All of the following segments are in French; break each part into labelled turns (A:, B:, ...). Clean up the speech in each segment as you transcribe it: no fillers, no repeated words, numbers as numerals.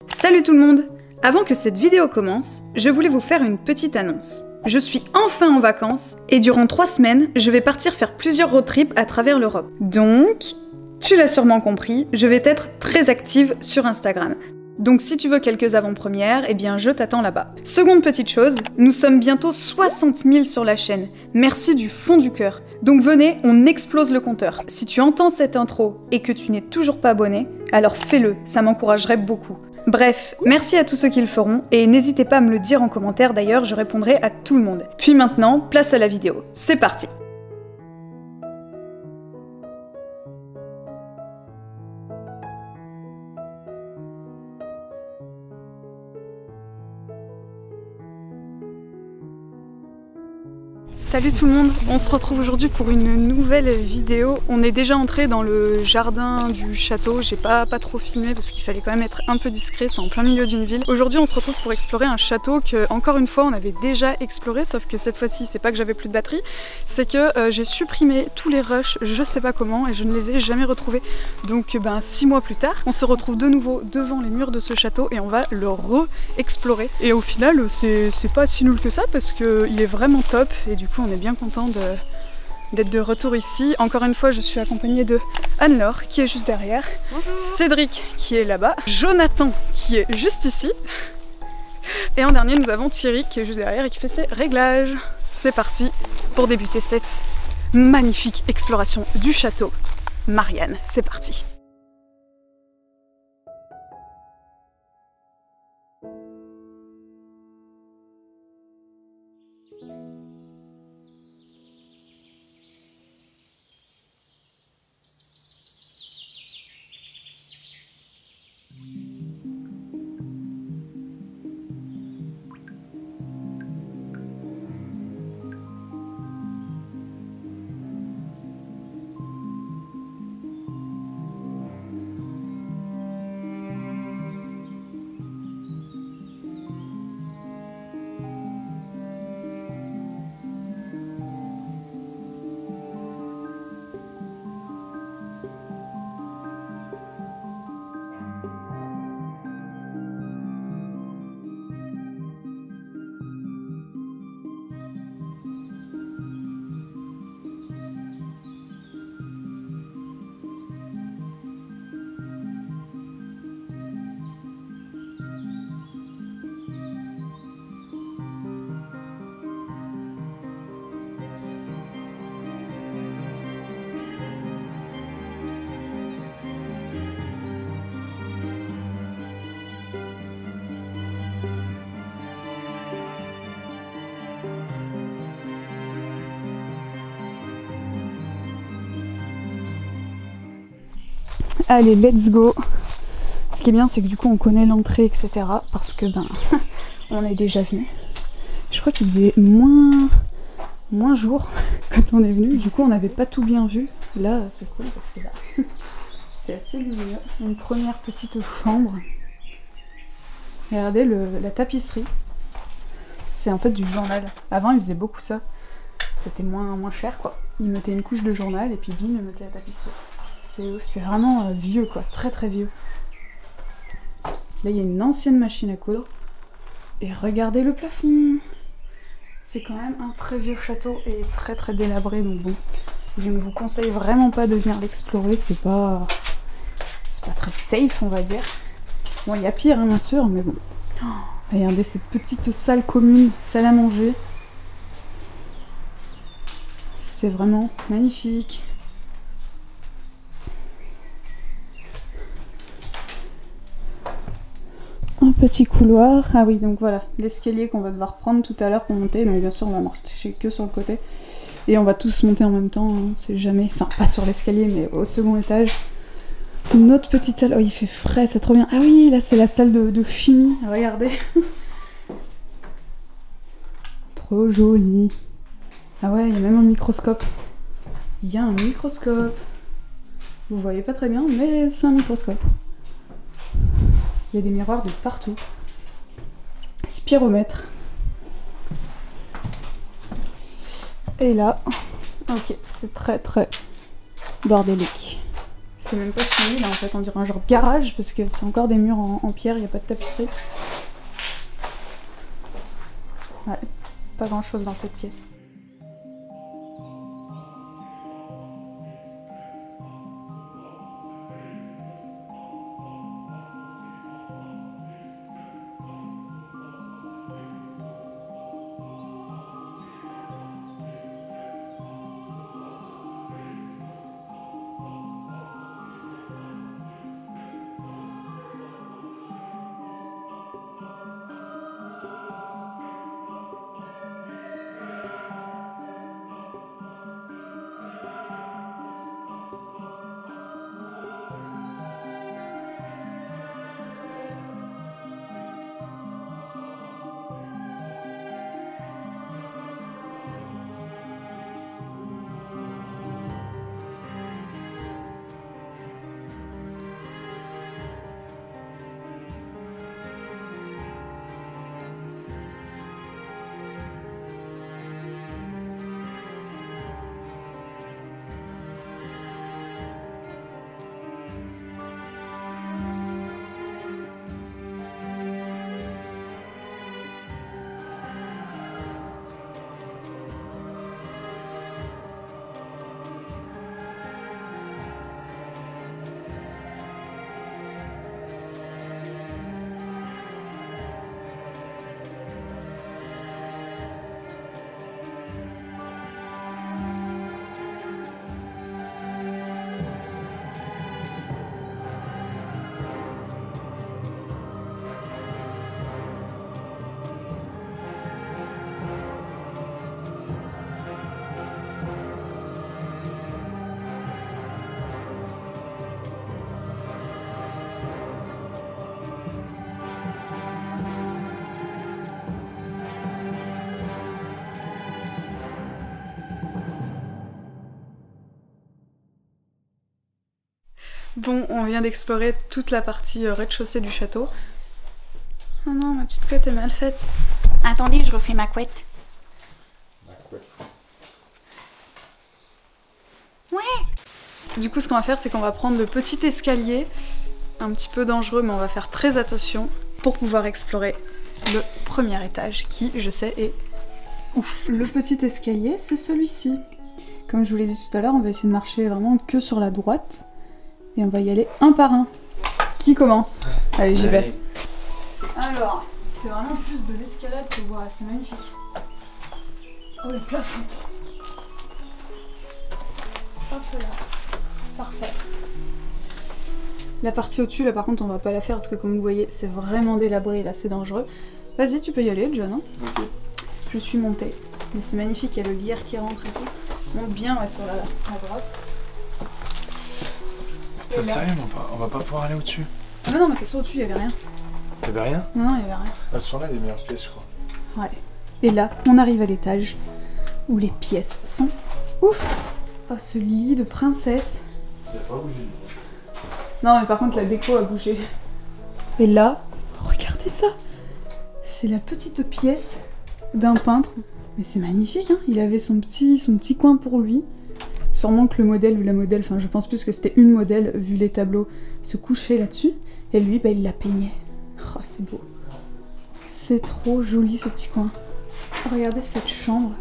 A: Salut tout le monde! Avant que cette vidéo commence, je voulais vous faire une petite annonce. Je suis enfin en vacances et durant 3 semaines, je vais partir faire plusieurs road trips à travers l'Europe. Donc, tu l'as sûrement compris, je vais être très active sur Instagram. Donc si tu veux quelques avant-premières, eh bien je t'attends là-bas. Seconde petite chose, nous sommes bientôt 60 000 sur la chaîne. Merci du fond du cœur. Donc venez, on explose le compteur. Si tu entends cette intro et que tu n'es toujours pas abonné, alors fais-le, ça m'encouragerait beaucoup. Bref, merci à tous ceux qui le feront, et n'hésitez pas à me le dire en commentaire, d'ailleurs je répondrai à tout le monde. Puis maintenant, place à la vidéo. C'est parti! Salut tout le monde, on se retrouve aujourd'hui pour une nouvelle vidéo. On est déjà entré dans le jardin du château, j'ai pas trop filmé parce qu'il fallait quand même être un peu discret, c'est en plein milieu d'une ville. Aujourd'hui on se retrouve pour explorer un château que, encore une fois, on avait déjà exploré, sauf que cette fois-ci c'est pas que j'avais plus de batterie, c'est que j'ai supprimé tous les rushs, je sais pas comment, et je ne les ai jamais retrouvés. Donc 6 mois plus tard, on se retrouve de nouveau devant les murs de ce château et on va le re-explorer. Et au final c'est pas si nul que ça parce qu'il est vraiment top et du coup on est bien content d'être de retour ici. Encore une fois, je suis accompagnée de Anne-Laure qui est juste derrière. Bonjour. Cédric qui est là-bas, Jonathan qui est juste ici. Et en dernier, nous avons Thierry qui est juste derrière et qui fait ses réglages. C'est parti pour débuter cette magnifique exploration du château Marianne. C'est parti. Allez, let's go! Ce qui est bien, c'est que du coup on connaît l'entrée, etc. Parce que on est déjà venu. Je crois qu'il faisait moins jour quand on est venu. Du coup, on n'avait pas tout bien vu. Là, c'est cool parce que c'est assez lumineux. Une première petite chambre. Regardez la tapisserie. C'est en fait du journal. Avant, ils faisaient beaucoup ça. C'était moins cher, quoi. Ils mettaient une couche de journal et puis bim, ils mettaient la tapisserie. C'est vraiment vieux, quoi, très vieux. Là, il y a une ancienne machine à coudre. Et regardez le plafond. C'est quand même un très vieux château et très délabré, donc bon. Je ne vous conseille vraiment pas de venir l'explorer, c'est pas très safe, on va dire. Bon, il y a pire, hein, bien sûr, mais bon. Oh, regardez cette petite salle commune, salle à manger. C'est vraiment magnifique. Un petit couloir, ah oui, donc voilà, l'escalier qu'on va devoir prendre tout à l'heure pour monter, donc bien sûr on va marcher que sur le côté, et on va tous monter en même temps, hein, c'est jamais, enfin pas sur l'escalier mais au second étage. Une autre petite salle, oh il fait frais, c'est trop bien, ah oui, là c'est la salle de chimie, regardez. Trop joli. Ah ouais, il y a même un microscope. Il y a un microscope. Vous voyez pas très bien, mais c'est un microscope. Il y a des miroirs de partout. Spiromètre. Et là, ok, c'est très bordélique. C'est même pas fini là en fait, on dirait un genre de garage parce que c'est encore des murs en pierre, il n'y a pas de tapisserie. Ouais, pas grand chose dans cette pièce. Bon, on vient d'explorer toute la partie rez-de-chaussée du château. Oh non, ma petite couette est mal faite.
B: Attendez, je refais ma couette. Ouais.
A: Du coup, ce qu'on va faire, c'est qu'on va prendre le petit escalier, un petit peu dangereux, mais on va faire très attention pour pouvoir explorer le premier étage, qui, je sais, est ouf. Le petit escalier, c'est celui-ci. Comme je vous l'ai dit tout à l'heure, on va essayer de marcher vraiment que sur la droite. Et on va y aller un par un. Qui commence? Allez, j'y vais. Alors, c'est vraiment plus de l'escalade que voilà, c'est magnifique. Oh, le plafond. Hop là. Parfait. La partie au-dessus, là par contre, on va pas la faire parce que comme vous voyez, c'est vraiment délabré, là c'est dangereux. Vas-y, tu peux y aller, John. Hein.
C: Ok.
A: Je suis montée. Mais c'est magnifique, il y a le lierre qui rentre et tout. Monte bien ouais, sur la droite.
C: T'es sérieux, on va pas pouvoir aller au-dessus?
A: Ah non, mais de toute façon, au-dessus, il y avait rien.
C: Il y avait rien?
A: Non, il y avait rien.
C: Elles sont là les meilleures pièces, je crois.
A: Ouais. Et là, on arrive à l'étage où les pièces sont ouf. Oh, ce lit de princesse.
C: Il a pas bougé.
A: Non, mais par contre, la déco a bougé. Et là, regardez ça. C'est la petite pièce d'un peintre. Mais c'est magnifique, hein. Il avait son petit coin pour lui. Sûrement que le modèle ou la modèle, enfin je pense plus que c'était une modèle, vu les tableaux, se couchait là-dessus. Et lui, bah, il la peignait. Oh, c'est beau. C'est trop joli ce petit coin. Regardez cette chambre.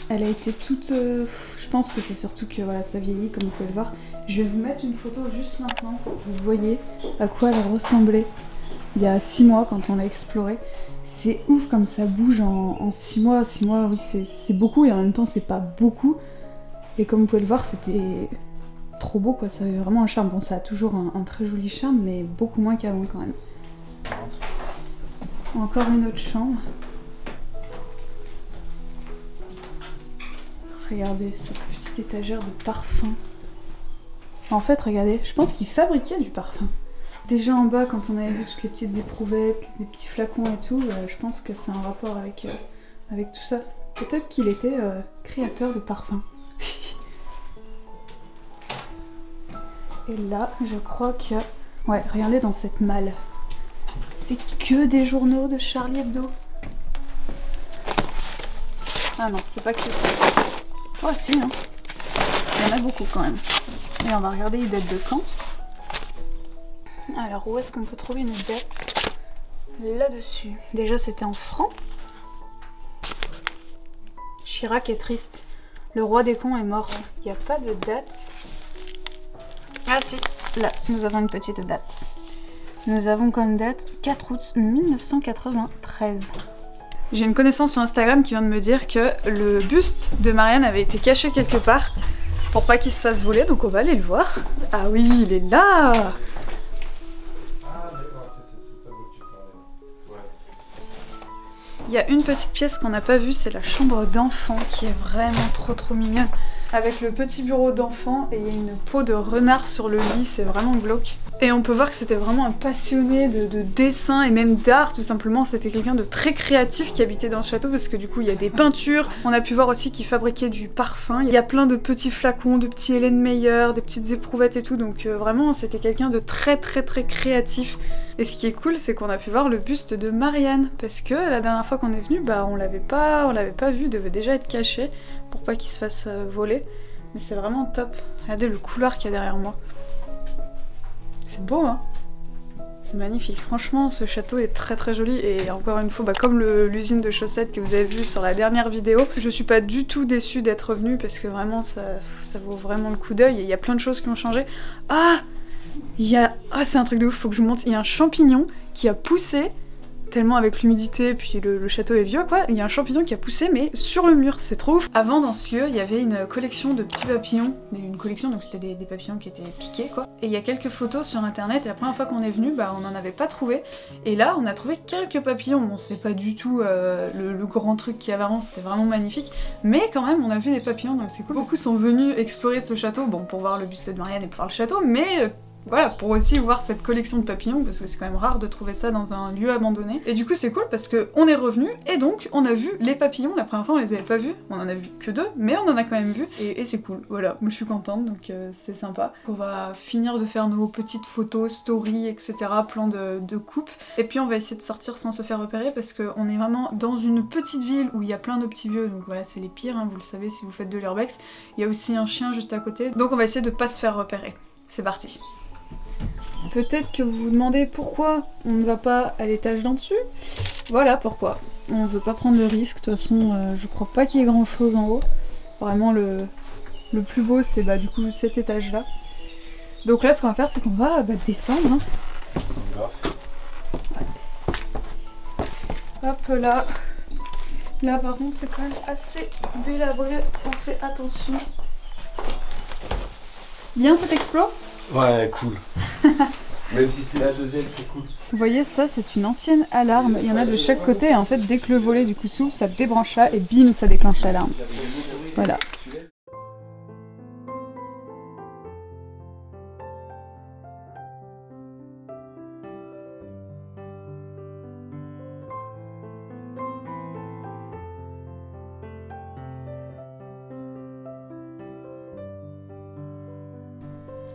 A: Elle a été toute... je pense que c'est surtout que voilà, ça vieillit, comme vous pouvez le voir. Je vais vous mettre une photo juste maintenant pour que vous voyez à quoi elle ressemblait il y a 6 mois quand on l'a explorée. C'est ouf comme ça bouge en 6 mois. 6 mois, oui, c'est beaucoup et en même temps, c'est pas beaucoup. Et comme vous pouvez le voir, c'était trop beau, quoi. Ça avait vraiment un charme. Bon, ça a toujours un très joli charme, mais beaucoup moins qu'avant quand même. Encore une autre chambre. Regardez cette petite étagère de parfum. En fait, regardez, je pense qu'ils fabriquaient du parfum. Déjà en bas, quand on avait vu toutes les petites éprouvettes, les petits flacons et tout, je pense que c'est un rapport avec tout ça. Peut-être qu'il était créateur de parfum. Et là, je crois que... Ouais, regardez dans cette malle. C'est que des journaux de Charlie Hebdo. Ah non, c'est pas que ça. Oh si, hein. Il y en a beaucoup quand même. Et on va regarder, ils datent de quand? Alors où est-ce qu'on peut trouver une date là-dessus? Déjà c'était en francs. Chirac est triste. Le roi des cons est mort. Il n'y a pas de date. Ah si, là, nous avons une petite date. Nous avons comme date 4 août 1993. J'ai une connaissance sur Instagram qui vient de me dire que le buste de Marianne avait été caché quelque part pour pas qu'il se fasse voler, donc on va aller le voir. Ah oui, il est là! Il y a une petite pièce qu'on n'a pas vue, c'est la chambre d'enfant qui est vraiment trop mignonne. Avec le petit bureau d'enfant et il y a une peau de renard sur le lit, c'est vraiment glauque. Et on peut voir que c'était vraiment un passionné de dessin et même d'art tout simplement. C'était quelqu'un de très créatif qui habitait dans ce château parce que du coup il y a des peintures. On a pu voir aussi qu'il fabriquait du parfum. Il y a plein de petits flacons, de petits Hélène Meyer, des petites éprouvettes et tout. Donc vraiment c'était quelqu'un de très créatif. Et ce qui est cool, c'est qu'on a pu voir le buste de Marianne, parce que la dernière fois qu'on est venu, bah on l'avait pas vu, il devait déjà être caché pour pas qu'il se fasse voler. Mais c'est vraiment top. Regardez le couloir qu'il y a derrière moi. C'est beau, hein? C'est magnifique. Franchement, ce château est très joli. Et encore une fois, bah, comme l'usine de chaussettes que vous avez vu sur la dernière vidéo, je suis pas du tout déçue d'être venue parce que vraiment, ça vaut vraiment le coup d'œil. Et il y a plein de choses qui ont changé. Ah! c'est un truc de ouf, faut que je vous montre. Il y a un champignon qui a poussé, tellement avec l'humidité, puis le château est vieux quoi, il y a un champignon qui a poussé mais sur le mur, c'est trop ouf. Avant dans ce lieu, il y avait une collection de petits papillons, une collection donc c'était des papillons qui étaient piqués quoi. Et il y a quelques photos sur internet et la première fois qu'on est venu, bah on n'en avait pas trouvé. Et là on a trouvé quelques papillons, bon c'est pas du tout le grand truc qu'il y avait avant, c'était vraiment magnifique. Mais quand même on a vu des papillons donc c'est cool. Beaucoup sont venus explorer ce château, bon pour voir le buste de Marianne et pour voir le château, mais... voilà, pour aussi voir cette collection de papillons, parce que c'est quand même rare de trouver ça dans un lieu abandonné. Et du coup c'est cool parce qu'on est revenu et donc on a vu les papillons. La première fois on les avait pas vus, on en a vu que 2, mais on en a quand même vu. Et c'est cool, voilà, moi je suis contente, donc c'est sympa. On va finir de faire nos petites photos, stories, etc. Plan de coupe. Et puis on va essayer de sortir sans se faire repérer parce qu'on est vraiment dans une petite ville où il y a plein de petits vieux, donc voilà c'est les pires, hein, vous le savez si vous faites de l'urbex. Il y a aussi un chien juste à côté, donc on va essayer de pas se faire repérer. C'est parti. Peut-être que vous vous demandez pourquoi on ne va pas à l'étage d'en dessus. Voilà pourquoi. On veut pas prendre de risque, de toute façon je crois pas qu'il y ait grand chose en haut. Vraiment le plus beau c'est bah, du coup cet étage là. Donc là ce qu'on va faire c'est qu'on va descendre. Hein. Ouais. Hop là. Là par contre c'est quand même assez délabré, on fait attention. Bien cet exploit?
C: Ouais, cool. Même si c'est la deuxième, c'est cool.
A: Vous voyez, ça c'est une ancienne alarme. Il y en a de chaque côté et en fait dès que le volet du coup s'ouvre, ça débranche là et bim, ça déclenche l'alarme. Voilà.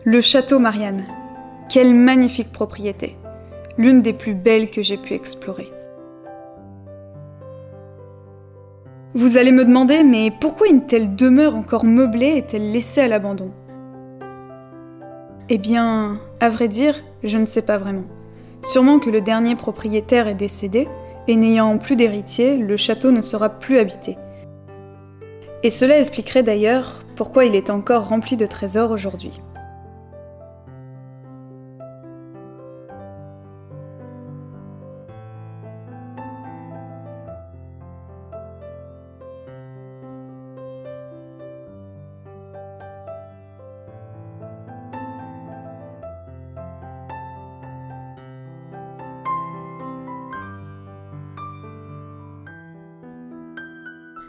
A: Le château Marianne. Quelle magnifique propriété. L'une des plus belles que j'ai pu explorer. Vous allez me demander, mais pourquoi une telle demeure encore meublée est-elle laissée à l'abandon? Eh bien, à vrai dire, je ne sais pas vraiment. Sûrement que le dernier propriétaire est décédé, et n'ayant plus d'héritier, le château ne sera plus habité. Et cela expliquerait d'ailleurs pourquoi il est encore rempli de trésors aujourd'hui.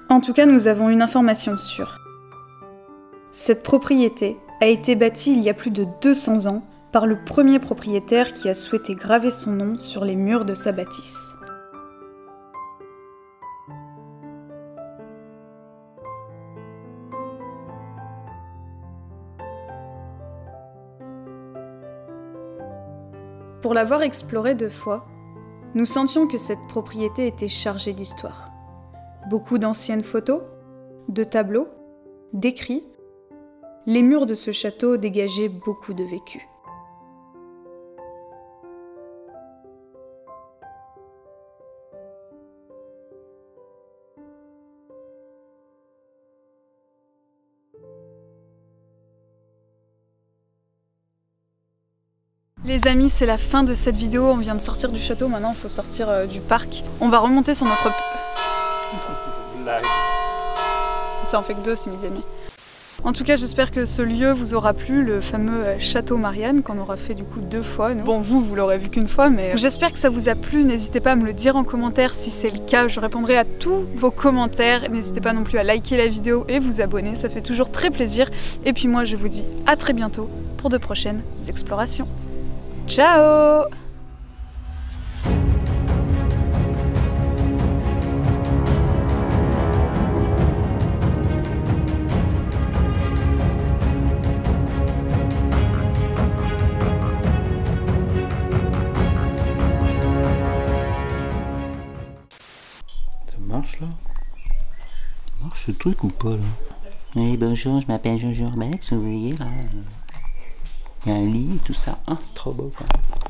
A: En tout cas, nous avons une information sûre. Cette propriété a été bâtie il y a plus de 200 ans par le premier propriétaire qui a souhaité graver son nom sur les murs de sa bâtisse. Pour l'avoir explorée 2 fois, nous sentions que cette propriété était chargée d'histoire. Beaucoup d'anciennes photos, de tableaux, d'écrits. Les murs de ce château dégageaient beaucoup de vécu. Les amis, c'est la fin de cette vidéo. On vient de sortir du château, maintenant il faut sortir du parc. On va remonter sur notre... Ça en fait que 2, c'est midi et demi. En tout cas, j'espère que ce lieu vous aura plu, le fameux château Marianne qu'on aura fait du coup 2 fois. Bon, vous l'aurez vu qu'une fois, mais j'espère que ça vous a plu. N'hésitez pas à me le dire en commentaire si c'est le cas. Je répondrai à tous vos commentaires. N'hésitez pas non plus à liker la vidéo et vous abonner, ça fait toujours très plaisir. Et puis moi, je vous dis à très bientôt pour de prochaines explorations. Ciao!
D: Marche là? Marche ce truc ou pas là? Oui, bonjour, je m'appelle Jojo Urbex, vous voyez là. Il y a un lit et tout ça. Ah, c'est trop beau quoi.